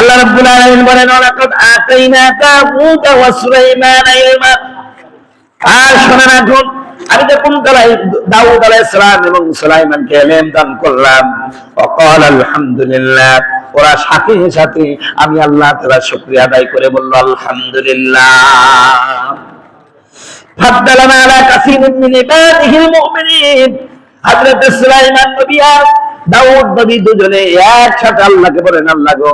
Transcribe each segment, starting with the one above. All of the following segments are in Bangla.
আল্লাহ রাব্বুল আলামিন বলেন ওয়ালাকাদ আতাইনা দাউদা ওয়া সুলাইমানা ইলমা। আর শোনেন, এখন আমি যখন দাউদ আলাইহিস সালাম এবং সুলাইমানকে ইলম দান করলাম, ওয়াকাল আলহামদুলিল্লাহ, ওরা সাথে সাথে আমি আল্লাহ তাআলার শুকরিয়া আদায় করে বলল আলহামদুলিল্লাহ। ফাদ্দালানা আলা কাসীরিন মিন ইবাদিহিল মুমিনিন। হযরত সুলাইমান নবী আর দাউদ নবী দুজনে একসাথে আল্লাহকে বলেন, আল্লাহ গো,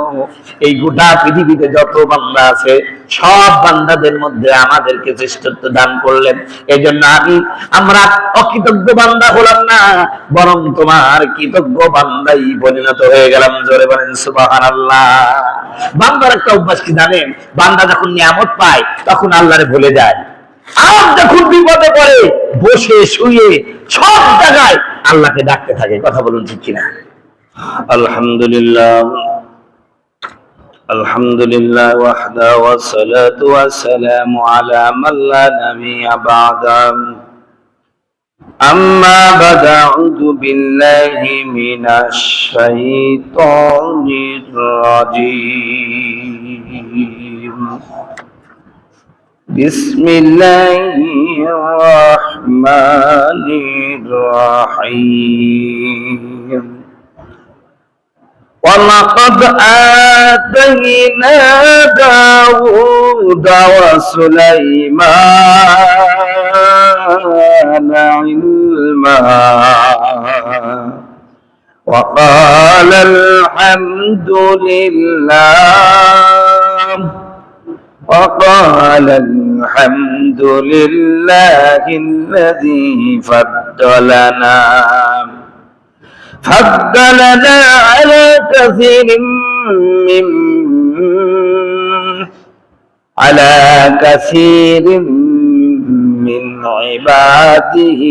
এই গোটা পৃথিবীতে যত বান্দা আছে সব বান্দাদের মধ্যে আমাদেরকে শ্রেষ্ঠত্ব দান করলেন। এজন্য আমরা অকৃতজ্ঞ বান্দা হলাম না, বরং তোমার কৃতজ্ঞ বান্দাই পরিণত হয়ে গেলাম। জোরে বলেন সুবহানাল্লাহ। বান্দার একটা অভ্যাস কি জানেন? বান্দা যখন নিয়ামত পায় তখন আল্লাহরে ভুলে যায়, আর যখন বিপদে পড়ে বসে শুয়ে সব জায়গায় আল্লাহকে ডাকতে থাকে। কথা বলুন ঠিক কিনা? আলহামদুলিল্লাহ, আলহামদুলিল্লাহ ওয়াহদা ওয়াসসালাতু ওয়াসসালামু আলা মান লা নাবিয়্যা বা'দা। আম্মা বা'দ, আউযু বিল্লাহি মিনাশ শাইতানির রাজীম। বিসমিল্লাহির রহমানির রহিম। ওয়ালাকাদ আতাইনা দাউদা ওয়া সুলাইমানা ইলমা ওয়া ক্বালা আলহামদুলিল্লাহ وقال الحمد لله الذي فضلنا على كثير من عباده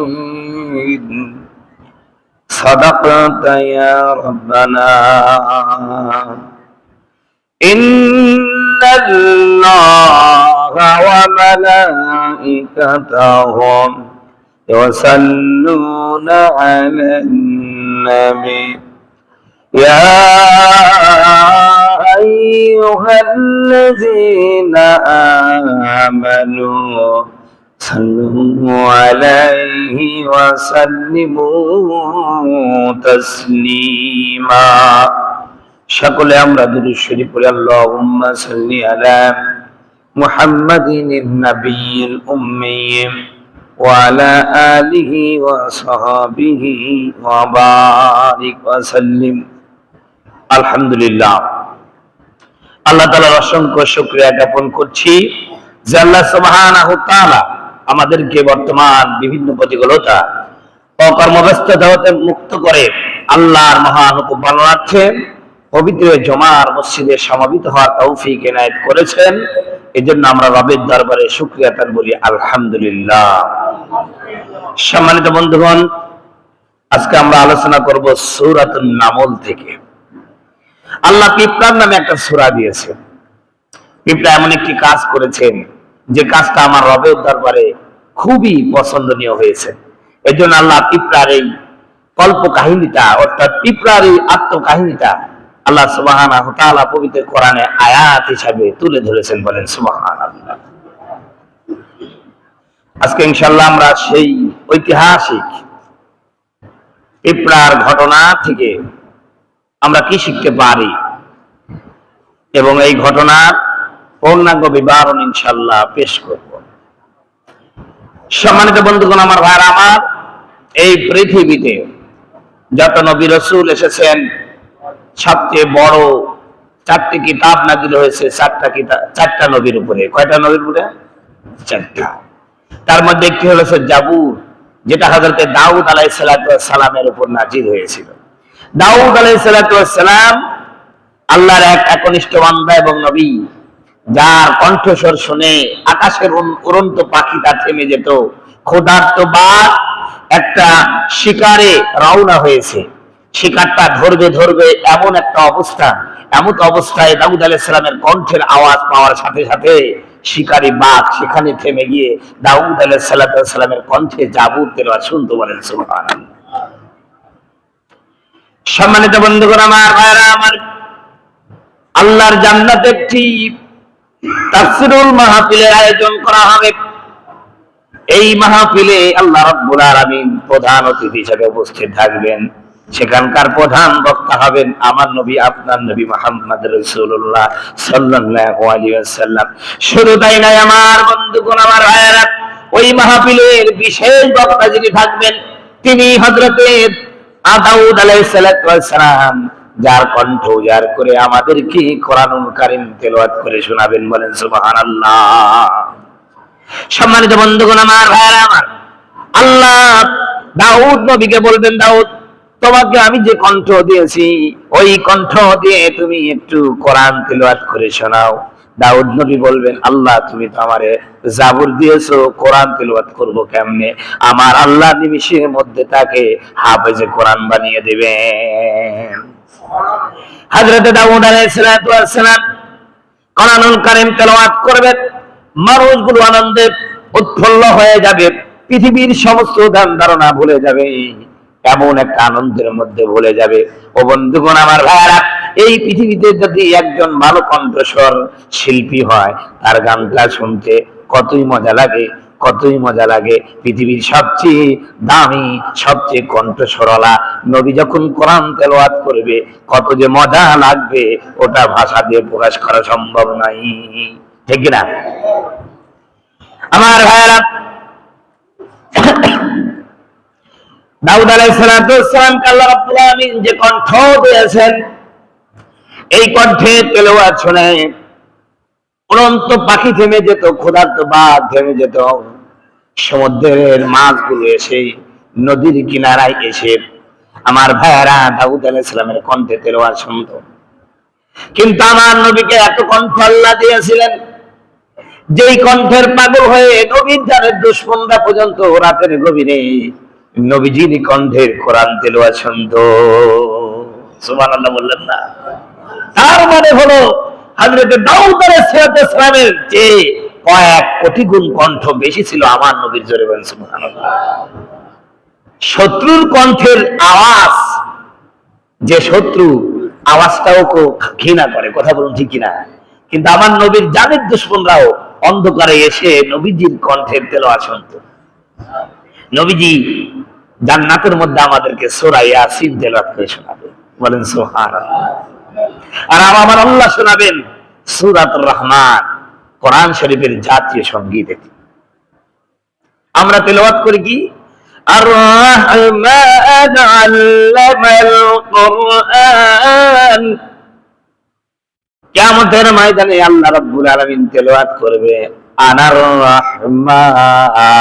المؤمنين। صدقت يا ربنا. إن الله وملائكته يصلون على النبي يا أيها الذين آمنوا صلوا عليه وسلموا تسليما। সকলে আমরা দুরূদ শরীফ পড়ি। আল্লাহুম্মা সাল্লি আলা মুহাম্মাদিন নাবিয়্যিল উম্মি ওয়া আলা আলিহি ওয়া সাহবিহি ওয়া বারিক ওয়া সাল্লিম। আলহামদুলিল্লাহ, আল্লাহ তাআলার অসংখ্য শুকরিয়া জ্ঞাপন করছি যে আল্লাহ সুবহানাহু ওয়া তাআলা আমাদেরকে বর্তমান বিভিন্ন প্রতিকূলতা ও কর্মব্যস্ততা হতে মুক্ত করে আল্লাহর মহান হুকুম পালনার্থে পবিত্র জুমার মসজিদে সমবেত হওয়ার তৌফিক এনায়েত করেছেন। এজন্য আমরা রবের দরবারে শুকরিয়া তার বলি আলহামদুলিল্লাহ। সম্মানিত বন্ধুগণ, আজকে আমরা আলোচনা করব সূরাতুন নামল থেকে। আল্লাহ পিঁপড়ার নামে একটা সূরা দিয়েছেন। পিঁপড়া এমন একটি কাজ করেছেন যে কাজটা আমার রবের দরবারে খুবই পছন্দনীয় হয়েছে। এজন্য আল্লাহ পিঁপড়ার এই কল্প কাহিনীটা, অর্থাৎ পিঁপড়ার এই আত্মকাহিনীটা আল্লাহ সুবহানাহু ওয়া তাআলা পবিত্র কোরআনে আয়াত হিসাবে তুলে ধরেছেন। বলেন সুবহানাল্লাহ। আজকে ইনশাআল্লাহ আমরা সেই ঐতিহাসিক পিঁপড়ার ঘটনা থেকে আমরা কি শিখতে পারি এবং এই ঘটনার পূর্ণাঙ্গ বিবরণ ইনশাআল্লাহ পেশ করব। সম্মানিত বন্ধুগণ, আমার ভাইরা আমার, এই পৃথিবীতে যত নবী রাসূল এসেছেন সবচেয়ে বড় 4টি কিতাব নাযিল হয়েছে 4টা নবীর উপরে। কয়টা নবীর উপরে? 4টা। তার মধ্যে একটি হলো জাবুর, যেটা হযরত দাউদ আলাইহিস সালামের উপর নাযিল হয়েছিল। দাউদ আলাইহিস সালাম আল্লাহর এক একনিষ্ঠ বান্দা এবং নবী, যার কণ্ঠস্বর শুনে আকাশের উড়ন্ত পাখিটা থেমে যেত। ক্ষুধার্ত বাঘ একটা শিকারে রওনা হয়েছে, শিকারটা ধরবে এমন একটা অবস্থা, এমন অবস্থায় দাউদ আলাইহিস সালামের কণ্ঠের আওয়াজ পাওয়ার সাথে সাথে শিকারী বাঘ সেখানে থেমে গিয়ে দাউদ আলাইহিস সালামের কণ্ঠে জাবুর তেলাওয়াত শুনতে বলেন সুবহানাল্লাহ। সম্মানিত বন্ধুগণ আমার, ভাইরা আমার, আল্লাহর জান্নাতে একটি তাফসীরুল মাহফিলের আয়োজন করা হবে। এই মাহফিলে আল্লাহ রাব্বুল আলামিন প্রধান অতিথি হিসেবে উপস্থিত থাকবেন। সেখানকার প্রধান বক্তা হবেন আমার নবী, আপনার নবী মুহাম্মদ রাসূলুল্লাহ সাল্লাল্লাহু আলাইহি ওয়াসাল্লাম। শুধু তাই নয় আমার বন্ধুগণ, আমার ভাইয়েরা, ওই মাহফিলের বিশেষ বক্তা যিনি থাকবেন তিনি হযরতে দাউদ আলাইহিস সালাম, যার কণ্ঠ উজাড় করে আমাদেরকে কোরআনুল কারীম তেলাওয়াত করে শোনাবেন। বলেন সুবহানাল্লাহ। সম্মানিত বন্ধুগণ আমার, ভাইয়েরা আমার, আল্লাহ দাউদ নবীকে বলবেন, দাউদ তোমাকে আমি যে কণ্ঠ দিয়েছি ওই কণ্ঠ দিয়ে তুমি একটু কোরআন তেলাওয়াত করে শোনাও। দাউদ নবী বলবেন, আল্লাহ তুমি তো আমারে জাবুর দিয়েছো, কোরআন তেলাওয়াত করব কেমনে? আমার আল্লাহ নিমিষের মধ্যে তাকে হাফেজে কোরআন বানিয়ে দিবেন। হযরত দাউদ আলাইহিস সালাম কোরআনুল কারীম তেলাওয়াত করবেন, মানুষগুলো আনন্দে উৎফুল্ল হয়ে যাবে, পৃথিবীর সমস্ত ধ্যান ধারণা ভুলে যাবে, এমন একটা আনন্দের মধ্যে ভুলে যাবে। ও বন্ধুগণ আমার, ভাইরা, এই পৃথিবীতে যদি একজন ভালো কণ্ঠস্বর শিল্পী হয়, তার গানটা শুনতে কতই মজা লাগে, কতই মজা লাগে। পৃথিবীর সবচেয়ে দামি, সবচেয়ে কণ্ঠস্বরওয়ালা নবী যখন কোরআন তেলাওয়াত করবে কত যে মজা লাগবে, ওটা ভাষা দিয়ে প্রকাশ করা সম্ভব নাই, ঠিক না আমার ভাইরা? দাউদ আলাইহিস সালামকে আল্লাহ রাব্বুল আলামিন যে কণ্ঠ দিয়েছেন, এই কণ্ঠে তেলাওয়াত শুনে উড়ন্ত পাখি থেমে যেত, ক্ষুধার্ত বাঘ থেমে যেত, সমুদ্রের মাছগুলো এসে নদীর কিনারায় এসে আমার ভাইয়েরা দাউদ আলাইহিস সালামের কণ্ঠে তেলাওয়াত শুনত। কিন্তু আমার নবীকে এত কণ্ঠ আল্লাহ দিয়েছিলেন, যেই কণ্ঠের পাগল হয়ে নবীর জানের দুশমনরা পর্যন্ত রাতের গভীরে নবীজির কণ্ঠের কোরআন তেলাওয়াত শুনতো। সুবহানাল্লাহ বললেন না? তার মানে হলো হযরত দাউদ আলাইহিস সালামের যে কয়েক কোটি গুণ কণ্ঠ বেশি ছিল আমার নবীর। জোরে বলেন সুবহানাল্লাহ। শত্রুর কণ্ঠের আওয়াজ, যে শত্রু আওয়াজটাও ঘৃণা করে, কথা বলুন ঠিক কিনা? কিন্তু আমার নবীর জানের দুশমনরাও অন্ধকারে এসে নবীজির কণ্ঠের তেলাওয়াত শুনতো। নবীজি জান্নাতের মধ্যে আমাদেরকে সূরা ইয়াসিন তেলাওয়াত করে শোনাবেন। বলেন সুবহানাল্লাহ। আর আমার আল্লাহ শোনাবেন সূরাতুর রহমান, কোরআন শরীফের জাতীয় সঙ্গীত। আমরা তেলাওয়াত করি কি? আর রহমান আল্লামাল কোরআন। কিয়ামতের ময়দানে আল্লাহ রাব্বুল আলামিন তেলাওয়াত করবে, আনার রহমান,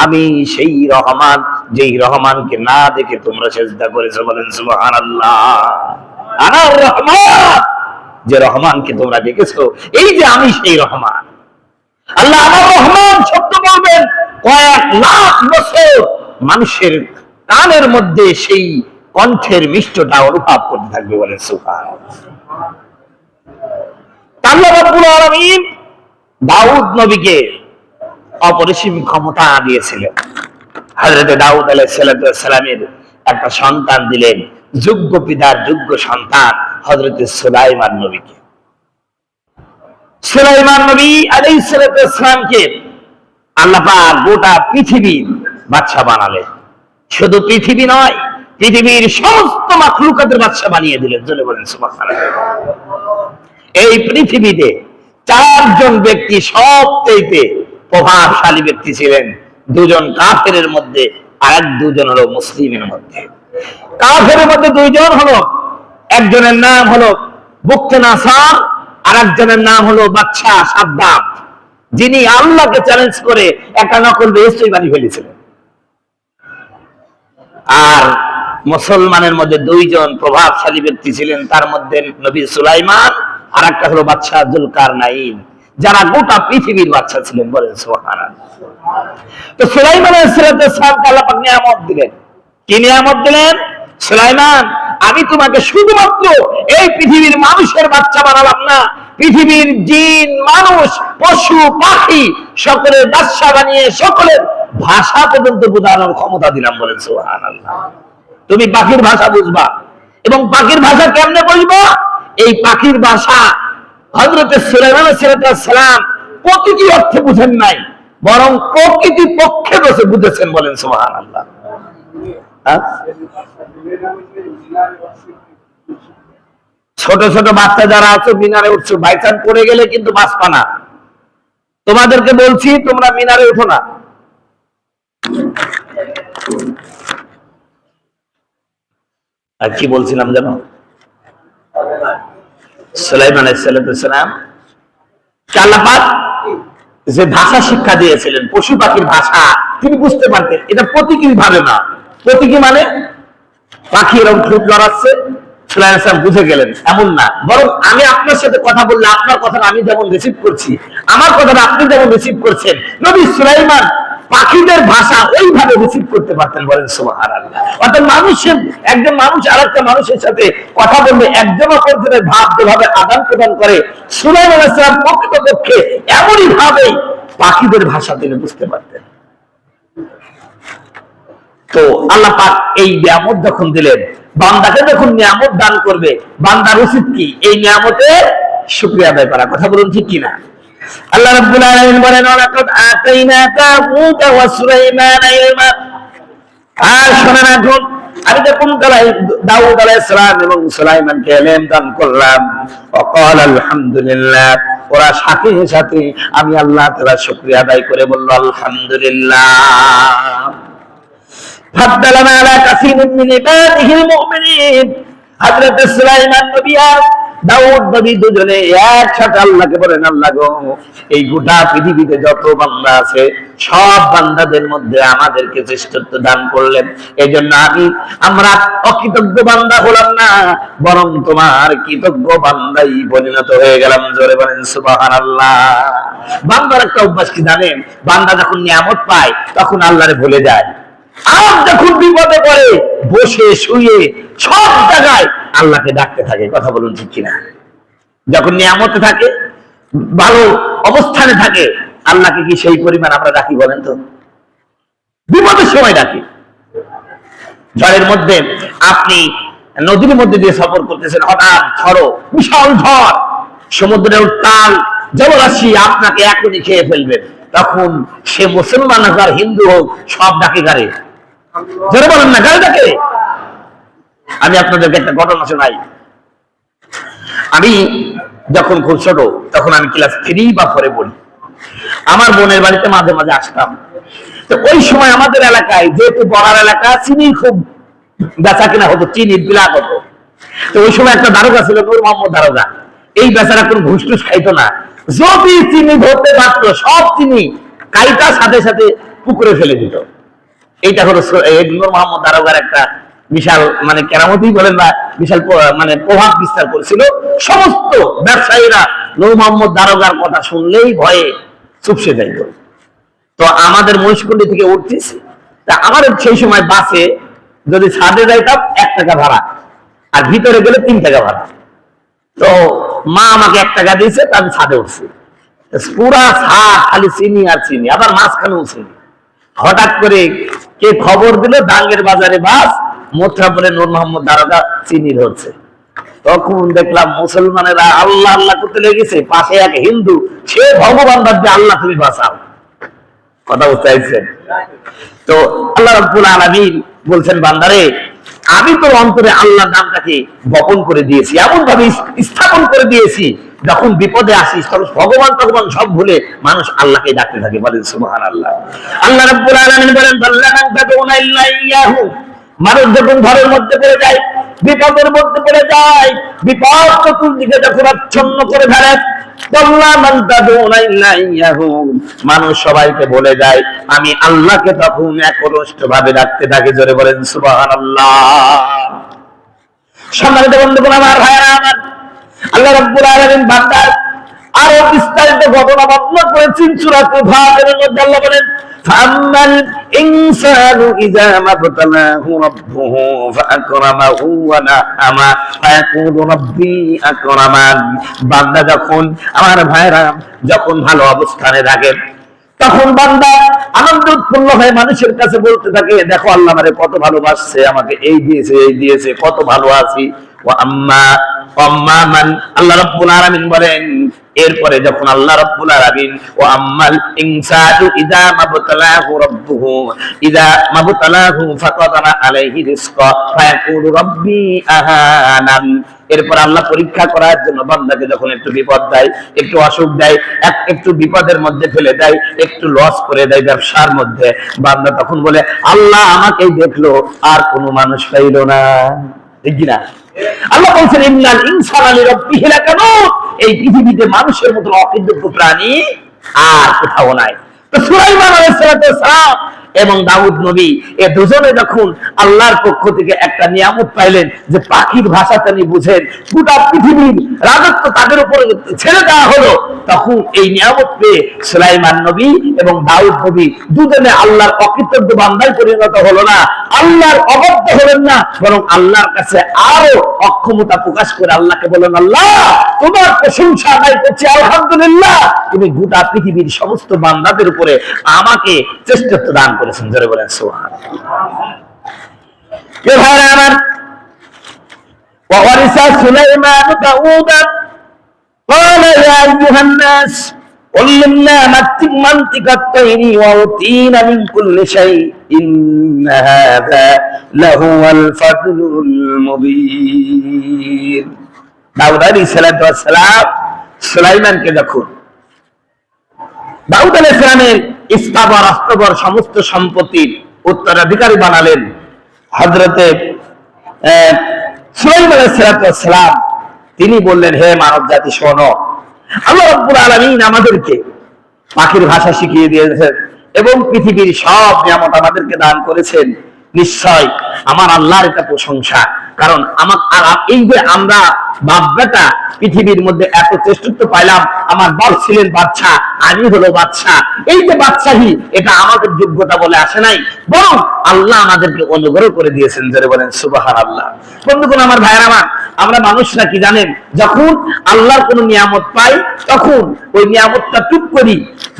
আমি সেই রহমান, যেই রহমানকে না দেখে তোমরা সিজদা করেছো। বলেন সুবহানাল্লাহ। আনার রহমান, যে রহমানকে তোমরা দেখেছো, এই যে আমি সেই রহমান। আল্লাহ আমার রহমান শব্দ বলবেন, কয়েক লাখ বছর মানুষের কানের মধ্যে সেই কণ্ঠের মিষ্টতা অনুভব করতে থাকবে। বলেন সুবহানাল্লাহ। আল্লাহ রাব্বুল আলামিন দাউদ নবীকে অপরিসীম ক্ষমতা দিয়েছিলেন। হযরত দাউদ আলাইহিস সালামের একটা সন্তান দিলেন, যোগ্য পিতার যোগ্য সন্তান হযরত সুলাইমান নবীকে। সুলাইমান নবী আলাইহিস সালামকে আল্লাহ পাক গোটা পৃথিবীর বাদশা বানালেন। শুধু পৃথিবী নয়, পৃথিবীর সমস্ত মাখলুকাতের বাদশা বানিয়ে দিলেন। জোরে বলেন সুবহানাল্লাহ। এই পৃথিবীতে চারজন ব্যক্তি সবচেয়ে প্রভাবশালী ব্যক্তি ছিলেন, দুজন কাফেরের মধ্যে আর দুজন হলো মুসলিমের মধ্যে। কাফেরের মধ্যে দুইজন হলো, একজনের নাম হলো বুখতে নাসার, আর একজনের নাম হলো বাদশা সাদ্দাত, যিনি আল্লাহকে চ্যালেঞ্জ করে একটা নকল বেহেশতই বানিয়ে ফেলেছিলেন। আর মুসলমানের মধ্যে দুইজন প্রভাবশালী ব্যক্তি ছিলেন, তার মধ্যে নবী সুলাইমান আর একটা হলো বাদশা যুলকারনাইন, যারা গোটা পৃথিবীর বাদশা ছিলেন। বলেন সুবহানাল্লাহ। তো সুলাইমান আলাইহিস সালামকে আল্লাহ পাক নিয়ামত দিলেন। কি নিয়ামত দিলেন? সুলাইমান, আমি তোমাকে শুধুমাত্র এই পৃথিবীর মানুষের বাচ্চা বানালাম না, পৃথিবীর জিন, মানুষ, পশু, পাখি সকলের বাদশা বানিয়ে সকলের ভাষা পর্যন্ত বোঝানোর ক্ষমতা দিলাম। বলেন সুবহানাল্লাহ। তুমি পাখির ভাষা বুঝবা, এবং পাখির ভাষা কেমনে বুঝবা? এই পাখির ভাষা হযরত সুলাইমান আলাইহিস সালাম প্রতিটি অর্থে বুঝেন নাই, বরং প্রকৃতি পক্ষে বসে বুঝেছেন। বলেন সুবহানাল্লাহ। ছোট ছোট বাচ্চা যারা আছো মিনারে উঠছো, বাইচান পড়ে গেলে কিন্তু বাঁচবা না। তোমাদেরকে বলছি তোমরা মিনারে উঠো না। আর কি বলছিলাম জানো? সুলাইমান আলাইহিস সালাম আল্লাহ পাক যে ভাষা শিক্ষা দিয়েছিলেন, পশু পাখির ভাষা তিনি বুঝতে পারতেন। এটা প্রতীকী ভাবে না, প্রতীকী মানে পাখি এরকম ঠোঁট লড়াচ্ছে, সুলাইমান আলাইহিস সালাম বুঝে গেলেন এমন না, বরং আমি আপনার সাথে কথা বললে আপনার কথাটা আমি যেমন রিসিভ করছি, আমার কথাটা আপনি যেমন রিসিভ করছেন, নবী সুলাইমান পাখিদের ভাষা ওইভাবে রিসিভ করতে পারতেন। বলেন সুবহানাল্লাহ। অর্থাৎ মানুষের, একজন মানুষ আরেকটা মানুষের সাথে কথা বললে একজন অপরজনের ভাব যেভাবে আদান প্রদান করে, সুলাইমান আলাইহিস সালাম প্রকৃতপক্ষে এমনই ভাবে পাখিদের ভাষা তিনি বুঝতে পারতেন। তো আল্লাহ পাক এই নিয়ামত যখন দিলেন, বান্দাকে যখন নিয়ামত দান করবে, বান্দার উচিত কি? এই নিয়ামতের শুকরিয়া আদায় করা। কথা বলুন ঠিক কিনা? আল্লাহ রাব্বুল আলামিন বলেন, ওয়ালাকাদ আতাইনাকা মূসা ওয়া সুলাইমানা ইলমা। আর শোনেন, এখন আমি যখন দাউদ আলাইহিস সালাম এবং সুলাইমানকে ইলম দান করলাম, ওয়াকাল আলহামদুলিল্লাহ, ওরা সাথে সাথে আমি আল্লাহ তাআলার শুকরিয়া আদায় করে বলল আলহামদুলিল্লাহ। ফাদ্দালানা আলা কাসীরিন মিন ইবাদিহিল মুমিনিন। হযরত সুলাইমান নবী আর দাউদ নবী দুজনে একসাথে আল্লাহকে বলেন, আল্লাহ গো, এই গোটা পৃথিবীতে যত বান্দা আছে সব বান্দাদের মধ্যে আমাদেরকে শ্রেষ্ঠত্ব দান করলেন। এই জন্য আমরা অকৃতজ্ঞ বান্দা হলাম না, বরং তোমার কৃতজ্ঞ বান্দাই পরিণত হয়ে গেলাম। জোরে বলেন সুবহানাল্লাহ। বান্দার একটা অভ্যাস কি জানেন? বান্দা যখন নিয়ামত পায় তখন আল্লাহরে ভুলে যায়, আর যখন বিপদে পড়ে বসে শুয়ে সব জায়গায় আল্লাহকে ডাকতে থাকে। কথা বলুন ঠিক কিনা? যখন নিয়ামতে থাকে, ভালো অবস্থানে থাকে, আল্লাহকে কি সেই পরিমাণ আমরা ডাকি বলেন তো? বিপদের সময় ডাকি। ঝড়ের মধ্যে আপনি নদীর মধ্যে দিয়ে সফর করতেছেন, হঠাৎ ঝড়, বিশাল ঝড়, সমুদ্রের উত্তাল জলরাশি আপনাকে এখনই খেয়ে ফেলবেন, তখন সে মুসলমান হোক আর হিন্দু হোক সব ডাকে গারে। যারা বলেন না গারে ডাকে। আমি আপনাদেরকে একটা ঘটনা শোনাই। আমি যখন খুব ছোট, তখন আমি ক্লাস 3 বা 4 পড়ি। আমার বোনের বাড়িতে মাঝে মাঝে আসতাম। তো ওই সময় আমাদের এলাকায়, যেহেতু বড়ার এলাকা, চিনি খুব বেচা কিনা হতো, চিনির বিলাপ হতো। তো ওই সময় একটা দারোগা ছিল, নূর মোহাম্মদ দারোগা। এই বেচারা কোন ঘুষ টুস খাইতো না। যদি চিনি ধরতে পারতো, সব চিনি কাইটা সাথে সাথে পুকুরে ফেলে দিত। এইটা হলো নূর মোহাম্মদ দারোগার একটা বিশাল, মানে কেরামতি বলেন না, বিশাল মানে প্রভাব বিস্তার করেছিল। সমস্ত ব্যবসায়ীরা নূর মোহাম্মদ দারোগার কথা শুনলেই ভয়ে চুপসে যাইত। তো আমাদের মহিষকুণ্ডি থেকে উঠতেছি, তা আমার সেই সময় বাসে যদি ছাদে যাইতাম 1 টাকা ভাড়া, আর ভিতরে গেলে 3 টাকা ভাড়া। তো মা আমাকে 1 টাকা দিয়েছে, তা আমি ছাদে উঠছি। পুরা ছাদ খালি চিনি আর চিনি, আবার মাঝখানেও চিনি। হঠাৎ করে কে খবর দিল, ডাঙ্গের বাজারে বাস, মোত্রাপুরে নূর মোহাম্মদ দারোগা চিনি ধরছে। তখন দেখলাম মুসলমানেরা আল্লাহ আল্লাহ করতে লেগেছে, পাশে এক হিন্দু, সে ভগবান ভাবছে আল্লাহ তুমি বাঁচাও। কথা বুঝতে পারছেন? তো আল্লাহ রাব্বুল আলামিন বলছেন, বান্দারে, আমি তোর অন্তরে আল্লাহর নামটাকে বপন করে দিয়েছি, এমন ভাবে স্থাপন করে দিয়েছি, যখন বিপদে আসিস তখন ভগবান ভগবান সব ভুলে মানুষ আল্লাহকে ডাকতে থাকে। বলেন সুবহানাল্লাহ। আল্লাহ রাব্বুল আলামিন বলেন, বাল্লানা তাদউনা ইল্লা ইয়াহু। মানুষ যখন ঘরের মধ্যে পড়ে যায়, বিপদের মধ্যে পড়ে যায়, বিপদ চতুর্দিকে যখন আচ্ছন্ন করে ফেলে, মানুষ সবাইকে বলে যায়, আমি আল্লাহকে তখন একনিষ্ঠ ভাবে ডাকতে থাকে। জোরে বলেন সুবহানাল্লাহ। সম্মানিত বন্ধুগণ, আমার ভাইরা আমার, আল্লাহ রাব্বুল আলামিন বান্দার আরো বিস্তারিত ঘটনা বর্ণনা করেছেন সূরা ফাতিরের মধ্যে। আল্লাহ বলেন, فأما الإنسان إذا ما ابتلاه ربه فأكرمه ونعمه فيقول ربي أكرمن। বান্দা যখন, আমার ভাইরা, যখন ভালো অবস্থানে থাকে তখন বান্দা আনন্দ উৎফুল্ল হয়ে মানুষের কাছে বলতে থাকে, দেখো আল্লাহ আমারে কত ভালোবাসছে, আমাকে এই দিয়েছে এই দিয়েছে, কত ভালো আছি। আল্লাহ রাব্বুল আলামিন বলেন, এরপরে যখন আল্লাহ রাব্বুল আলামিন ও আম্মাল ইনসানু ইযা মাবতালাহু রাব্বুহু ইযা মাবতালাহু ফাকাদারা আলাইহি রিজকা ফায়াকুলু রাব্বি আহানান, এরপর আল্লাহ পরীক্ষা করার জন্য বান্দাকে যখন একটু বিপদ দেয়, একটু অসুখ দেয়, একটু বিপদের মধ্যে ফেলে দেয়, একটু লস করে দেয় ব্যবসার মধ্যে, বান্দা তখন বলে আল্লাহ আমাকেই দেখলো, আর কোনো মানুষ পাইলো না। ঠিক কিনা? আল্লাহ বলছেন ইন্নাল ইনসানা লিরাব্বিহি লাকানুত, এই পৃথিবীতে মানুষের মতো অকৃতজ্ঞ প্রাণী আর কোথাও নাই। তো সুলাইমান আলাইহিস সালাম এবং দাউদ নবী, এ দুজনে যখন আল্লাহর পক্ষ থেকে একটা নিয়ামত পাইলেন, যে পাখির ভাষা তিনি বুঝেন, গোটা পৃথিবীর রাজত্ব তাদের উপরে ছেড়ে দেওয়া হলো, তখন এই নিয়ামত পেয়ে সুলাইমান নবী এবং দাউদ নবী দুজনে আল্লাহর অকৃতজ্ঞ বান্দায় পরিণত হলো না, আল্লাহর অবাধ্য হলেন না, বরং আল্লাহর কাছে আরো অক্ষমতা প্রকাশ করে আল্লাহকে বলেন, আল্লাহ তোমার প্রশংসা আদায় করছি, আলহামদুলিল্লাহ তুমি গোটা পৃথিবীর সমস্ত বান্দাদের উপরে আমাকে শ্রেষ্ঠত্ব দান করেছেন। জোরে বলেন সুবহানাল্লাহ। এ ভাইরা আমার, ওয়ারিসা সুলাইমান দাউদা قال يا أيها الناس علمنا منطق الطير وأوتينا من كل شيء إن هذا لهو الفضل المبين। দাউদ আলাইহিস সালাম সুলাইমানকে দেখুন, দাউদ আলাইহিস সালামের ইস্তাবর আস্তবর সমস্ত সম্পত্তির উত্তরাধিকারী বানালেন হযরতে সুলাইমান আলাইহিস সালাম। তিনি বললেন, হে মানব জাতি শোনো, আল্লাহ রাব্বুল আলামিন আমাদেরকে পাখির ভাষা শিখিয়ে দিয়েছেন এবং পৃথিবীর সব নিয়ামত আমাদেরকে দান করেছেন, নিশ্চয় আমার আল্লাহর এটা প্রশংসা। কারণ এই যে আমরা বাপ বেটা পৃথিবীর মধ্যে এত শ্রেষ্ঠত্ব পাইলাম, আমার বাপ ছিলেন বাদশা, আমি হলো বাদশা, এই যে বাদশাহী এটা আমাদের যোগ্যতা বলে আসে নাই, বরং আল্লাহ আমাদেরকে অনুগ্রহ করে দিয়েছেন। জোরে বলেন সুবহানাল্লাহ। বন্ধুগণ আমার, ভাইরা আমার, আমরা মানুষরা কি জানেন, যখন আল্লাহর কোন নিয়ামত পাই তখন ওই নিয়ামতটা টুক করি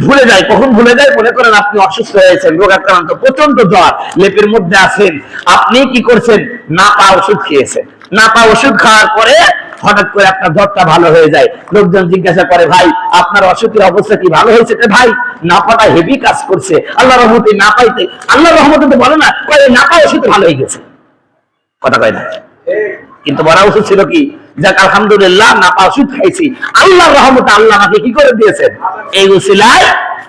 ভুলে যায়। কখন ভুলে যায়? মনে করেন আপনি অসুস্থ হয়েছেন, রোগাক্রান্ত, প্রচন্ড জ্বর, লেপের মধ্যে আছেন, আপনি কি করছেন? না পা ওষুধ খেয়েছেন, না পা ওষুধ খাওয়ার পরে হঠাৎ করে আপনার জ্বরটা ভালো হয়ে যায়। লোকজন জিজ্ঞাসা করে, ভাই আপনার অসুখের অবস্থা কি ভালো হয়েছে? ভাই না পাটা হেভি কাজ করছে, আল্লাহ রহমতে না পাইতে, আল্লাহ রহমতে তো বলে না, না পা ওষুধ ভালো হয়ে গেছে, কথা কয় না। কিন্তু বলা উচিত ছিল কি, যাক আলহামদুলিল্লাহ না পা ওষুধ খাইছি, আল্লাহর রহমতে আল্লাহ আমাকে কি করে দিয়েছেন? এই উসিলায়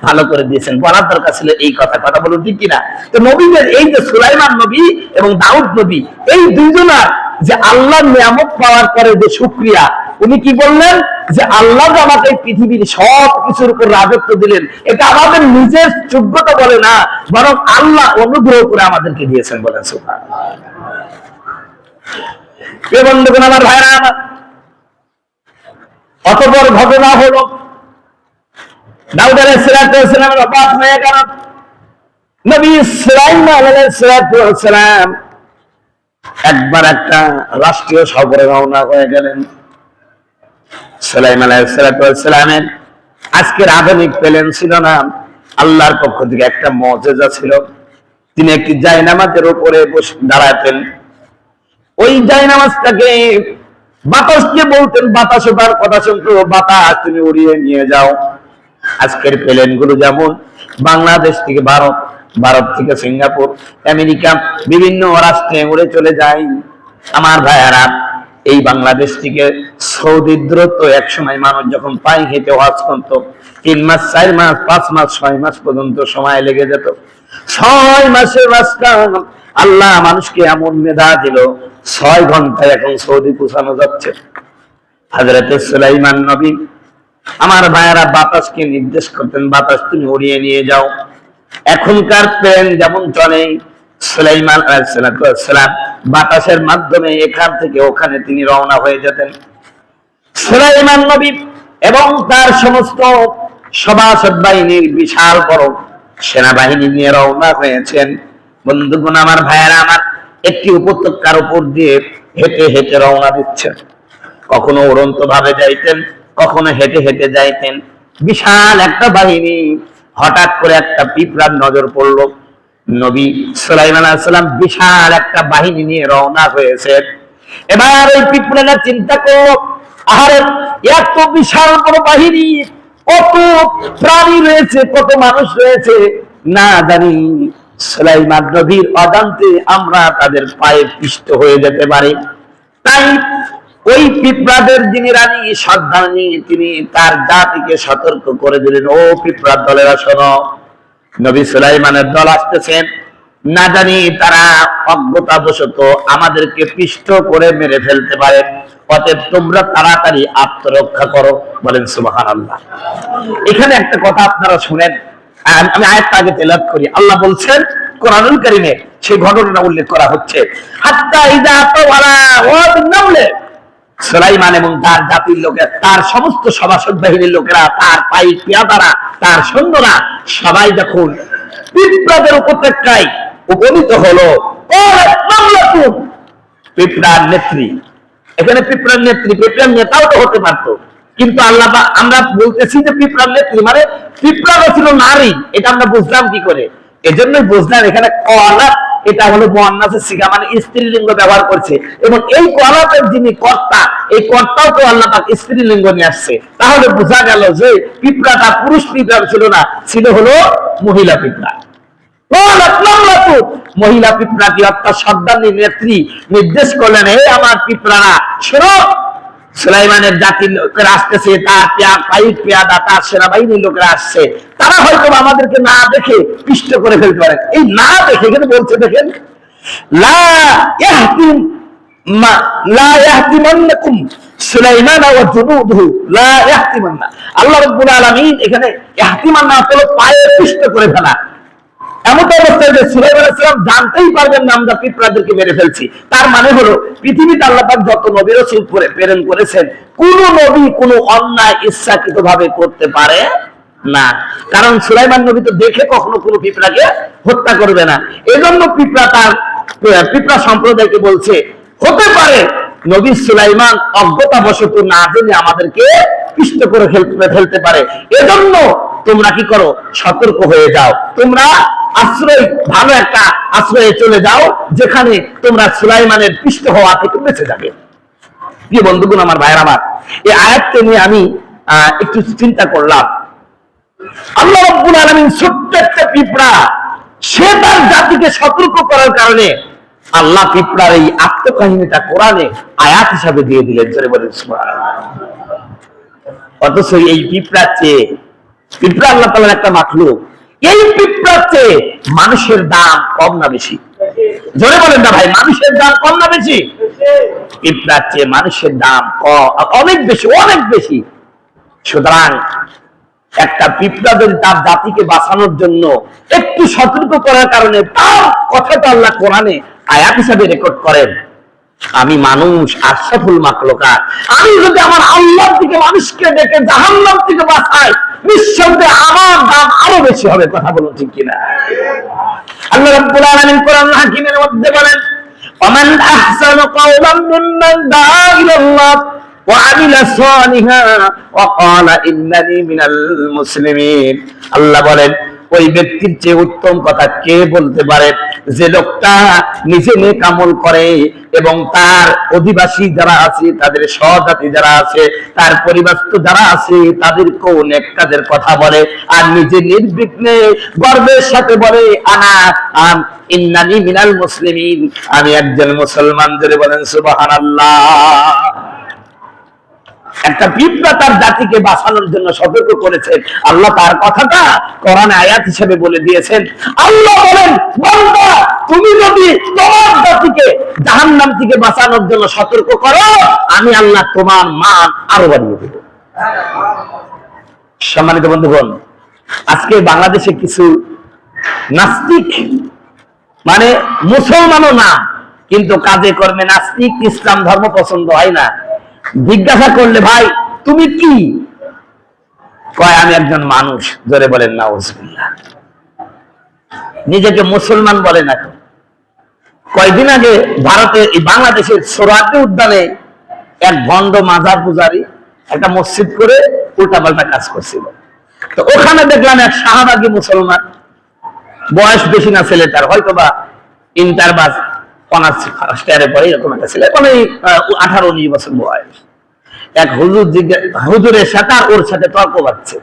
ভালো করে দিয়েছেন। বলার দরকার ছিল এই কথা বলুন, ঠিক কিনা? তো নবীদের এই যে সুলাইমান নবী এবং দাউদ নবী, এই দুইজনার যে আল্লাহর নিয়ামত পাওয়ার পরে যে শুকরিয়া, উনি কি বললেন? যে আল্লাহ আমাকে পৃথিবীর সব কিছুর উপর রাজত্ব দিলেন, এটা আমাদের নিজের যোগ্যতা বলে না, বরং আল্লাহ অনুগ্রহ করে আমাদেরকে দিয়েছেন। বলেন সুবহানাল্লাহ। বন্ধুগণ আমার, ভাইরা আমার, অত বড় ঘটনা হলো দাউদ আলাইহিস সালামের ওফাত হয়ে গেল। নবী সুলাইমান আলাইহিস সালাম একবার একটা রাষ্ট্রীয় সফরে রওনা হয়ে গেলেন। সুলাইমান আলাইহিস সালামের আজকের আধুনিক প্লেন ছিল না, আল্লাহর পক্ষ থেকে একটা মুজিজা ছিল। তিনি একটি জায়নামাজের উপরে বসে দাঁড়াতেন, ওই জায়নামাজটাকে বাতাসকে বলতেন, বাতাস তার কথা শুনতো, বাতাস তুমি উড়িয়ে নিয়ে যাও। আজকের প্লেন গুলো যেমন বাংলাদেশ থেকে ভারত, ভারত থেকে সিঙ্গাপুর, আমেরিকা, বিভিন্ন রাষ্ট্রে উড়ে চলে যায়। আমার ভাইয়ারা, এই বাংলাদেশ থেকে সৌদির দূরত্ব এক সময় মানুষ যখন পায়ে হেঁটে ওয়াজ করতো, 3 মাস 4 মাস 5 মাস 6 মাস পর্যন্ত সময় লেগে যেত। 6 মাসের রাস্তা আল্লাহ মানুষকে এমন মেধা দিল, 6 ঘন্টায় এখন সৌদি পৌঁছানো যাচ্ছে। হযরত সুলাইমান নবী আমার ভাইয়ারা বাতাসকে নির্দেশ করতেন, বাতাস তুমি উড়িয়ে নিয়ে যাও। এখনকার প্লেন যেমন চলে, সুলাইমান আলাইহিস সালাম বাতাসের মাধ্যমে এখান থেকে ওখানে তিনি রওনা হয়ে যেতেন। সুলাইমান নবী এবং তার সমস্ত সভাসদ বাহিনীর বিশাল বড় সেনাবাহিনী নিয়ে রওনা হয়েছেন। বন্ধুগণ আমার, ভাইয়েরা আমার, একটি উপত্যকার উপর দিয়ে হেঁটে হেঁটে রওনা দিচ্ছেন। কখনো উড়ন্ত ভাবে যাইতেন, কখনো হেঁটে হেঁটে যাইতেন। বিশাল একটা বাহিনী। হঠাৎ করে একটা পিঁপড়ার নজর পড়লো। নবী সুলাইমান আলাইহিস সালাম বিশাল একটা বাহিনী নিয়ে রওনা হয়েছেন। এবার ওই পিঁপড়াটা চিন্তা করো, আরে এত বিশাল বড় বাহিনী, কত প্রাণী রয়েছে, কত মানুষ রয়েছে, না জানি সুলাইমান নবীর অজান্তে আমরা তাদের পায়ে পিষ্ট হয়ে যেতে পারি। তাই ওই পিঁপড়াদের যিনি রানী সর্দারনী, তিনি তার জাতিকে সতর্ক করে দিলেন, ও পিঁপড়ার দলেরা শোনো, নবী সুলাইমানের দল আসতেছেন, না জানি তারা অজ্ঞতাবশত আমাদেরকে পিষ্ট করে মেরে ফেলতে পারে, অতএব তোমরা তাড়াতাড়ি আত্মরক্ষা করো। বলেন সুবহানাল্লাহ। এখানে একটা কথা আপনারা শুনেন, আমি আয়াতটা আগে তেলাওয়াত করি। আল্লাহ বলছেন কোরআনুল কারীমে সেই ঘটনাটা উল্লেখ করা হচ্ছে, হাত্তা ইযা তাওয়ালা ওয়াদ নামলে, সুলাইমান এবং তার জাতির লোকেরা, তার সমস্ত সভাসদ বাহিনীর লোকেরা, তার পাইক পেয়াদারা, তার সৈন্যরা সবাই যখন পিঁপড়াদের উপত্যকায় উপনীত হলো, পিঁপড়ার নেত্রী, এখানে পিঁপড়ার নেত্রী, পিঁপড়ার নেতাও তো হতে পারতো, কিন্তু আল্লাহ, আমরা বলতেছি যে পিঁপড়ার নেত্রী মানে পিঁপড়াও ছিল নারী, এটা আমরা বুঝলাম কি করে? এজন্যই বুঝলাম এখানে কলাপ, এটা হলো মুআন্নাসের সিগা, মানে স্ত্রীলিঙ্গ ব্যবহার করছে, এবং এই কলাপের যিনি কর্তা, এই কর্তাও তো আল্লাহ পাক স্ত্রীলিঙ্গ নিয়ে আসছে। তাহলে বোঝা গেল যে পিঁপড়াটা পুরুষ পিঁপড়া ছিল না, ছিল হলো মহিলা পিঁপড়া। মহিলা পিঁপড়াটি অর্থাৎ সর্দারনী নেত্রী নির্দেশ করলেন, হে আমার পিঁপড়ারা শোনো, সুলাইমানের জাতির লোকেরা আসতেছে, তার পাইক পেয়াদা, তার সেনাবাহিনীর লোকেরা আসছে, তারা হয়তো আমাদেরকে না দেখে পিষ্ট করে ফেলতে পারে। এই না দেখে এখানে বলছে, দেখেন, লা ইয়াহতিম মা লা ইয়াহতিমান্নাকুম সুলাইমান ওয়া জুনুদুহু লা ইয়াহতিমান্না। আল্লাহ রাব্বুল আলামিন এখানে ইহতিমান্না হলো পায়ে পিষ্ট করে ফেলা। এমন অবস্থায় যে সুলাইমান আলাইহিস সালাম জানতেই পারবেন না আমরা পিঁপড়াদেরকে মেরে ফেলছি। তার মানে হলো পৃথিবীতে আল্লাহ পাক যত নবী রাসূল প্রেরণ করেছেন, কোন নবী কোনো অন্যায় ইচ্ছাকৃতভাবে করতে পারে না, কারণ সুলাইমান নবী তো দেখে কখনো কোনো পিঁপড়াকে হত্যা করবে না। এজন্য পিঁপড়া সম্প্রদায়কে বলছে, হতে পারে নবী সুলাইমান অজ্ঞতাবশত না জেনে আমাদেরকে পিষ্ট করে ফেলতে পারে, এজন্য তোমরা কি করো, সতর্ক হয়ে যাও, তোমরা আশ্রয়, ভালো একটা আশ্রয়ে চলে যাও, যেখানে তোমরা সুলাইমানের পিষ্ট হওয়া থেকে বেঁচে যাবে। প্রিয় বন্ধুগণ আমার, ভাইয়ের আমার, এই আয়াতকে নিয়ে আমি একটু চিন্তা করলাম। আল্লাহ রাব্বুল আলামিন ছোট্ট একটা পিঁপড়া, সে তার জাতিকে সতর্ক করার কারণে আল্লাহ পিঁপড়ার এই আত্মকাহিনীটা কোরআনে আয়াত হিসাবে দিয়ে দিলেন। জোরে বলেন সুবহানাল্লাহ। অথচ এই পিঁপড়ার চেয়ে, পিঁপড়া আল্লাহ তাআলার একটা মাখলুক, এই পিঁপড়ার চেয়ে মানুষের দাম কম না বেশি? জোরে বলেন না ভাই, মানুষের দাম কম না বেশি? পিঁপড়ার চেয়ে মানুষের দাম অনেক বেশি, অনেক বেশি। সুতরাং একটা পিঁপড়া যদি তার জাতিকে বাঁচানোর জন্য একটু সতর্ক করার কারণে তার কথাটা আল্লাহ কোরআনে আয়াত হিসাবে রেকর্ড করেন, আমি মানুষ আশরাফুল মাখলুকাত, আমি যদি আমার আল্লাহর দিকে মানুষকে ডেকে জাহান্নাম থেকে বাঁচাই, নিঃসন্দেহে আমার দাম আরো বেশি হবে। কথা বলুন ঠিক কিনা? আল্লাহ রাব্বুল আলামিন কোরআন হাকিমের মধ্যে বলেন, ওমান আহসানু কাওলাম মিম্মান দাআ ইলাল্লাহ ওয়া আমিলা সালিহা ওয়া ক্বালা ইন্নানি মিনাল মুসলিমিন। আল্লাহ বলেন, ওই ব্যক্তির চেয়ে উত্তম কথা কে বলতে পারে, যে লোকটা নিজে নেক আমল করে এবং তার অধিবাসী যারা আছে, তাদের সহজাতি যারা আছে, তার পরিবারস্থ যারা আছে, তাদেরকেও নেক কাজের কথা বলে, আর নিজে নির্বিঘ্নে গর্বের সাথে বলে, ইন্নানি মিনাল মুসলিমিন, আমি একজন মুসলমান। ধরে বলেন সুবহানাল্লাহ। একটা পিঁপড়া তার জাতিকে বাঁচানোর জন্য সতর্ক করেছেন, আল্লাহ তার কথাটা কোরআনে আয়াত হিসেবে বলে দিয়েছেন। আল্লাহ বলেন, বান্দা তুমি যদি তোমার জাতিকে জাহান্নাম থেকে বাঁচানোর জন্য সতর্ক করো, আমি আল্লাহ তোমার মান আরো বাড়িয়ে দেব। সম্মানিত বন্ধুগণ, আজকে বাংলাদেশে কিছু নাস্তিক, মানে মুসলমানও না কিন্তু কাজে কর্মে নাস্তিক, ইসলাম ধর্ম পছন্দ হয় না, জিজ্ঞাসা করলে ভাই তুমি কি, কয় আমি একজন মানুষ। জোরে বলেন নাউজুবিল্লাহ। নিজেকে মুসলমান বলে না। কয়েকদিন আগে ভারতে বাংলাদেশের সোহরাওয়ার্দী উদ্যানে এক ভণ্ড মাজার পূজারী একটা মসজিদ করে উল্টাপাল্টা কাজ করছিল। তো ওখানে দেখলাম এক শাহবাগী মুসলমান, বয়স বেশি না ছেলেটার, হয়তো বা ইন্টার বা অনার্স ফার্স্ট ইয়ারে পড়ে, এরকম একটা ছেলে, মানে 18-19 বছর বয়স। এক হুজুরের সাথে ওর সাথে তর্ক বাড়ছে।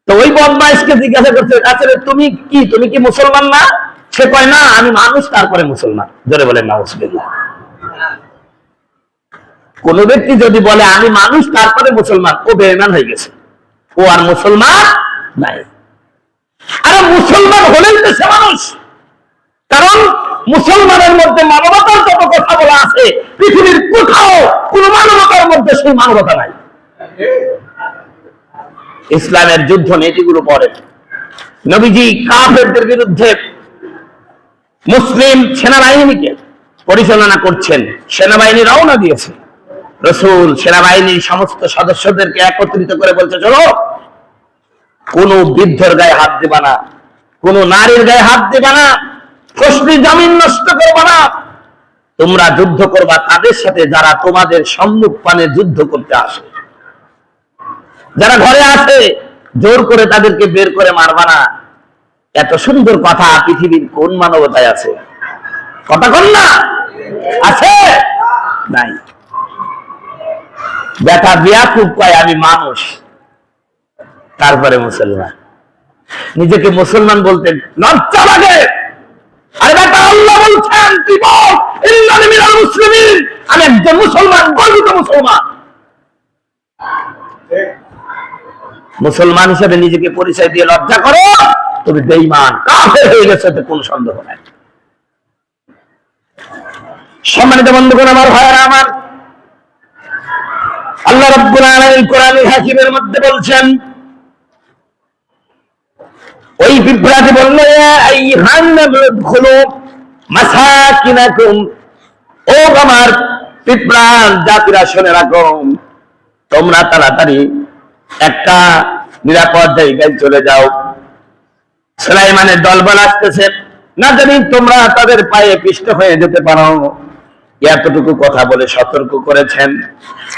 তো ওই বদমাইশকে জিজ্ঞাসা করছে, আসলে তুমি কি মুসলমান না? সে কয় না, আমি মানুষ তারপরে মুসলমান। জোরে বলেন নাউজুবিল্লাহ। কোন ব্যক্তি যদি বলে আমি মানুষ তারপরে মুসলমান, ও বেঈমান হয়ে গেছে, ও আর মুসলমান নাই। আরে মুসলমান হলেই তো সে মানুষ। কারণ মুসলমানের মধ্যে মানবতার যত কথা বলা আছে, পৃথিবীর কোথাও কোন মানবতার মধ্যে সেই মানবতা নাই। ইসলামের যুদ্ধ নীতিগুলো পড়ে। নবীজি কাফেরদের বিরুদ্ধে মুসলিম সেনাবাহিনীকে পরিচালনা করছেন, সেনাবাহিনী রওনা দিয়েছে। রাসূল সেনাবাহিনীর সমস্ত সদস্যদেরকে একত্রিত করে বলছে, চলো, কোন বৃদ্ধর গায়ে হাত দিবা না, কোন নারীর গায়ে হাত দিবা না, ফসলি জমিন নষ্ট করবা না। তোমরা যুদ্ধ করবা তাদের সাথে যারা তোমাদের সম্মুখ পানে যুদ্ধ করতে আসে। যারা ঘরে আসে জোর করে তাদেরকে বের করে মারবা না। এত সুন্দর কথা পৃথিবীর কোন মানবতায় আছে? কথা কোন না আছে? নাই। বেটা বিয়াকুব কয় আমি মানুষ তারপরে মুসলমান। নিজেকে মুসলমান বলতে লজ্জা লাগে। আরে বেটা, আল্লাহ বলছেন তুই বল ইন্নানি মিনাল মুসলিমিন, আমি একজন মুসলমান, গর্বিত মুসলমান। মুসলমান হিসেবে নিজেকে পরিচয় দিয়ে লজ্জা করো, তুমি বেঈমান কাফের হয়ে গেছে, কোন সন্দেহ নাই। সম্মানিত বন্ধুগণ আমার, ভাইয়েরা আমার, আল্লাহ রাব্বুল আলামিন কোরআনুল হাকীমের মধ্যে বলছেন, ওই পিঁপড়াকে বলল, ইয়া আইয়ুহান নামলু উদখুলু মাসাকিনাকুম, ও আমার পিঁপড়া জাতিরা শুনে রাখো, তোমরা তাড়াতাড়ি একটা নিরাপদ জায়গায় চলে যাও। সুলাইমানের দলবল আসতেছে, না জানি তোমরা তাদের পায়ে পিষ্ট হয়ে যেতে পারো। এতটুকু কথা বলে সতর্ক করেছেন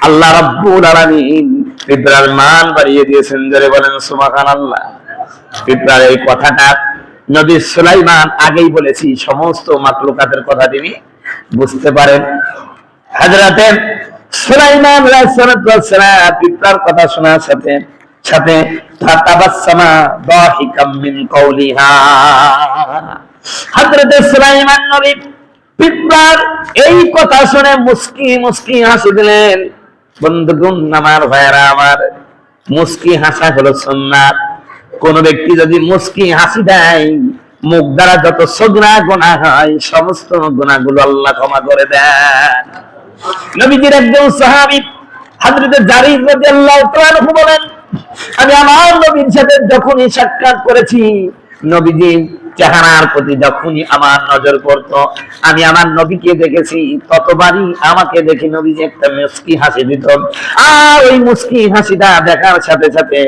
আল্লাহ রাব্বুল আলামিন। পিঁপড়ার মান বাড়িয়ে দিয়েছেন। জোরে বলেন সুবহানাল্লাহ। পিঁপড়ার এই কথাটা নবী সুলাইমান আগেই বলেছি, সমস্ত মাখলুকাতের কথা তিনি বুঝতে পারেন। হযরতে সুলাইমান আলাইহিস সালাম পিঁপড়ার কথা শোনার সাথে সাথে তাবাসসামা দাহিকাম মিন কওলিহা। হযরতে সুলাইমান নবী পিঁপড়ার এই কথা শুনে মুস্কি মুস্কি হাসি দিলেন। বন্ধুগণ আমার, ভাইয়েরা আমার, মুস্কি হাসা হলো সুন্নাত। কোন ব্যক্তি যদি মুস্কি হাসি দেয়, মুখ দ্বারা যত সগনা গুনাহ হয় সমস্ত গুনাহগুলো আল্লাহ ক্ষমা করে দেন। নবীজির একজন সাহাবী হযরত জারির রাদিয়াল্লাহু তাআলা বলেন, আমি আমার নবীর সাথে যখনই সাক্ষাৎ করেছি, নবীজির চেহারার প্রতি যখনই আমার নজর পড়তো, আমি আমার নবীকে দেখেছি, ততবারই আমাকে দেখে নবীজি একটা মুস্কি হাসি দিত। আর ওই মুস্কি হাসিটা দেখার সাথে সাথে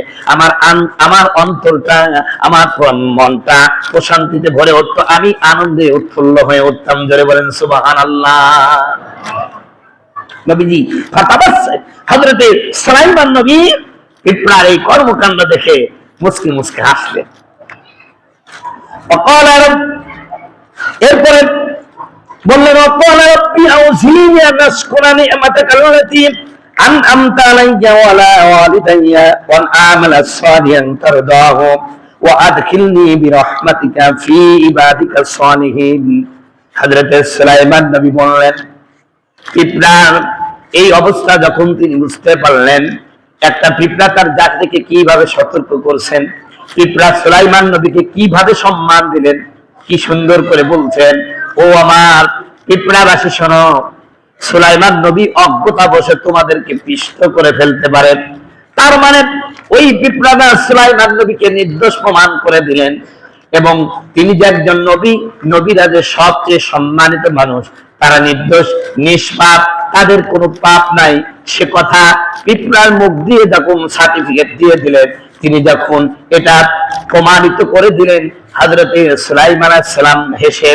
আমার অন্তরটা, আমার মনটা প্রশান্তিতে ভরে উঠতো, আমি আনন্দে উৎফুল্ল হয়ে উঠতাম। জোরে বলেন সুবহানাল্লাহ। নবীজি হযরতে সুলাইমান নবী পিঁপড়ার এই কর্মকাণ্ড দেখে মুস্কি মুস্কি হাসলেন। এরপরে বললেন, হযরতে সুলাইমান নবী বললেন, পিঁপড়ার এই অবস্থা যখন তিনি বুঝতে পারলেন, একটা পিঁপড়া তার জাতিকে কিভাবে সতর্ক করছেন, পিঁপড়া সুলাইমান নবীকে কিভাবে সম্মান দিলেন, কি সুন্দর করে বলছেন, ও আমার পিঁপড়াবাসী শোনো, সুলাইমান নবী অজ্ঞতাবশত তোমাদেরকে পিষ্ট করে ফেলতে পারেন। তার মানে ওই পিঁপড়াটা সুলাইমান নবীকে নির্দোষ প্রমাণ করে দিলেন। এবং তিনি যে একজন নবী, নবীরা যে সবচেয়ে সম্মানিত মানুষ, তারা নির্দোষ নিষ্পাপ, তাদের কোনো পাপ নাই, সে কথা পিঁপড়ার মুখ দিয়ে যখন সার্টিফিকেট দিয়ে দিলেন, তিনি যখন এটা প্রমাণিত করে দিলেন, হযরতে সুলাইমান আলাইহিস সালাম হেসে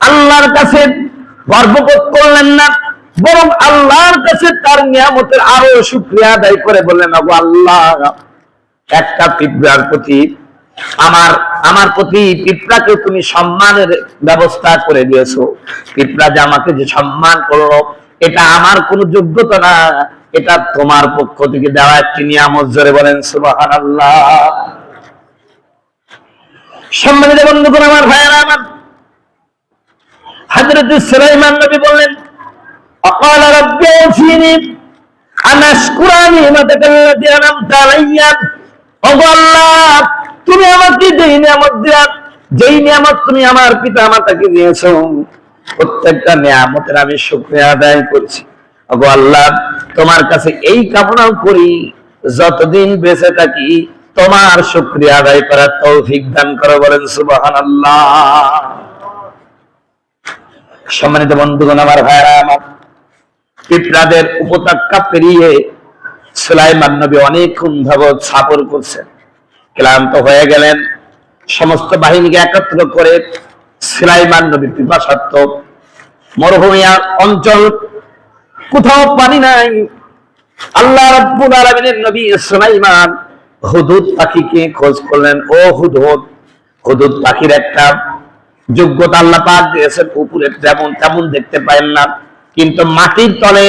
আল্লাহর কাছে গর্ববোধ করলেন না, বরং আল্লাহর কাছে তার নিয়ামতের আরো শুকরিয়া আদায় করে বললেন, ওগো আল্লাহ, একটা পিঁপড়ার প্রতি আমার প্রতি পিঁপড়াকে তুমি সম্মানের ব্যবস্থা করে দিয়েছো। পিঁপড়া যে আমাকে যে সম্মান করলো, এটা আমার কোনো যোগ্যতা না, এটা তোমার পক্ষ থেকে দেওয়া একটি নিয়ামত। জোরে বলেন সুবহানাল্লাহ। সম্মানিত বন্ধুগণ, আমার ভাইয়েরা আমার, হযরত সুলাইমান নবী বললেন, অকাল রাব্বি আউযিনি আন আশকুরা নি'মাতাকা আল্লাতী আন'আমতা আলাইয়া। ওগো আল্লাহ, তুমি আমাকে যেই নিয়ামত তুমি আমার পিতা-মাতাকে দিয়েছো, প্রত্যেকটা নিয়ামতের আমি শুকরিয়া আদায় করেছি। ওগো আল্লাহ, তোমার কাছে এই কামনাও করি, যতদিন বেঁচে থাকি তোমার শুকরিয়া আদায় করার তৌফিক দান করো। বলেন সুবহানাল্লাহ। সম্মানিত বন্ধুগণ, আমার ভাইরা আমার, পিঁপড়াদের উপত্যকা পেরিয়ে সুলাইমান নবী অনেকক্ষণ যাবৎ সফর করছেন। ক্লান্ত হয়ে গেলেন। সমস্ত বাহিনীকে একত্র করে সুলাইমান নবী পিপাসার্ত, মরুভূমি অঞ্চল, কোথাও পানি নাই। আল্লাহ রাব্বুল আলামিনের নবী সুলাইমান হুদহুদ পাখিকে খোঁজ করলেন। ও হুদহুদ, হুদহুদ পাখির একটা যোগ্যতা আল্লাহ পাক দিয়েছেন, উপরে যেমন তেমন দেখতে পায় না, কিন্তু মাটির তলে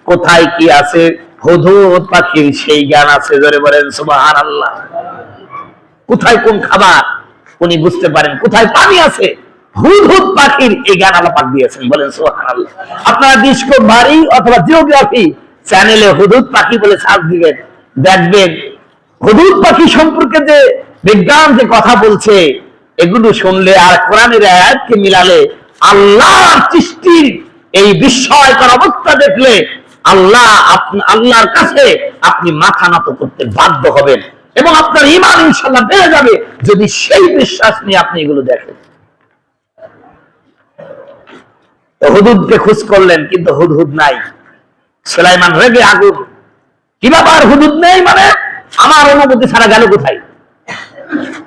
কোথায় কি আছে হুদহুদ পাখির সেই জ্ঞান আছে। জোরে বলেন সুবহানাল্লাহ। কোথায় কোন খাবার উনি বুঝতে পারেন, কোথায় পানি আছে হুদহুদ পাখির এই জ্ঞান আল্লাহ পাক দিয়েছেন। বলেন সুবহানাল্লাহ। আপনারা ডিসকভারি অথবা জিওগ্রাফি চ্যানেলে হুদহুদ পাখি বলে সার্চ দিবেন, দেখবেন হুদহুদ পাখি সম্পর্কে যে বিজ্ঞান যে কথা বলছে, এগুলো শুনলে আর কোরআনের আয়াতকে মিলালে, আল্লাহর সৃষ্টির এই বিস্ময়কর অবস্থা দেখলে আল্লাহর কাছে আপনি মাথা নত করতে বাধ্য হবেন, এবং আপনার ঈমান ইনশাআল্লাহ বেড়ে যাবে যদি সেই বিশ্বাস নিয়ে আপনি এগুলো দেখেন। হুদহুদকে খোঁজ করলেন, কিন্তু হুদহুদ নাই। সুলাইমান রেগে আগুন, কি ব্যাপার, হুদহুদ নেই মানে আমার অনুমতি ছাড়া গেল কোথায়?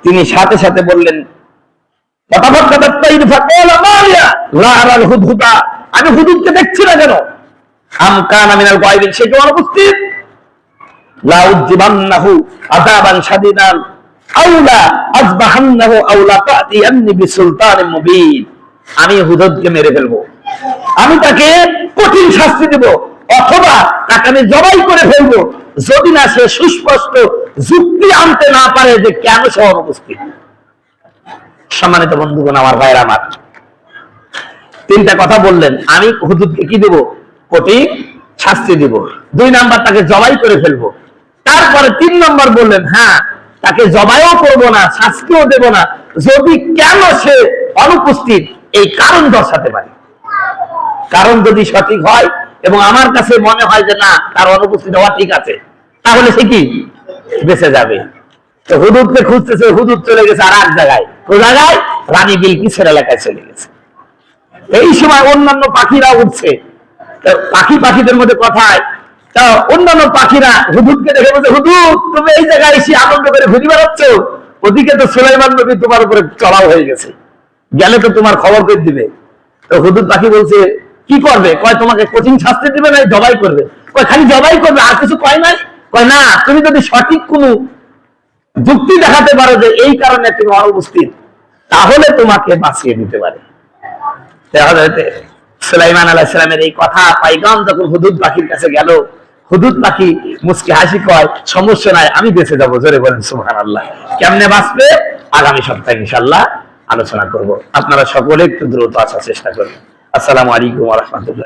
তিনি সাথে সাথে বললেন, আমি হুদহুদকে দেখছি না কেন? আম কানা মিনাল গায়বিন, সে কি অনুপস্থিত? লাউযিবান্নাহু আযাবান শাদীদান আওলা আযবাহান্নাহু আওলা তা'তিয়ান্নি বিসুলতানিন মুবিন। আমি হুদহুদকে মেরে ফেলবো, আমি তাকে কঠিন শাস্তি দেব, অথবা তাকে আমি জবাই করে ফেলবো, যদি না সে সুস্পষ্ট যুক্তি আনতে না পারে যে কেন সে অনুপস্থিত। সম্মানিত বন্ধুগণ, আমার ভাইরা আমার, তিনটা কথা বললেন। আমি হুদহুদকে কি দেব? কঠিন শাস্তি দিব। 2 নাম্বার, তাকে জবাই করে ফেলবো। তারপরে 3 নম্বর বললেন, হ্যাঁ, তাকে জবাইও করবো না, শাস্তিও দেব না, যদি কেন সে অনুপস্থিত এই কারণ দর্শাতে পারে। কারণ যদি সঠিক হয় এবং আমার কাছে মনে হয় যে না, তার অনুপস্থিত হওয়া ঠিক আছে, তাহলে সে কি বেঁচে যাবে। তো হুদহুদকে খুঁজতেছে, হুদহুদ চলে গেছে আর এক জায়গায়। কোন জায়গায়? রানী বিলকিসের এলাকায় চলে গেছে। এই সময় অন্যান্য পাখিরা উঠছে। পাখিদের মধ্যে কথায় তা অন্যান্য পাখিরা হুদহুদকে দেখে বলছে, হুদহুদ, তুমি এই জায়গায় এসে আনন্দ করে ঘুরে বেড়াচ্ছ, ওদিকে তো সুলাইমান নবী তোমার উপরে চড়াও হয়ে গেছে, গেলে তো তোমার খবর করে দিবে। তো হুদহুদ পাখি বলছে, কি করবে? কয়, তোমাকে কঠিন শাস্তি দিবে না জবাই করবে? কয়, খালি জবাই করবে, আর কিছু কয় নাই? কয়, না, তুমি যদি সঠিক কোনো যুক্তি দেখাতে পারো যে এই কারণে তুমি অনুপস্থিত, তাহলে তোমাকে বাঁচিয়ে দিতে পারে। সুলাইমান আলাইহিস সালামের এই কথা পাইগাম যখন হুদহুদ পাখির কাছে গেল, হুদহুদ পাখি মুচকি হাসি কয়, সমস্যা নাই, আমি বেঁচে যাবো। জোরে বলেন সুবহানাল্লাহ। কেমনে বাঁচবে আগামী সপ্তাহে ইনশাআল্লাহ আলোচনা করব। আপনারা সকলে একটু দ্রুত আসার চেষ্টা করবেন। আসসালামু আলাইকুম ওয়া রাহমাতুল্লাহ।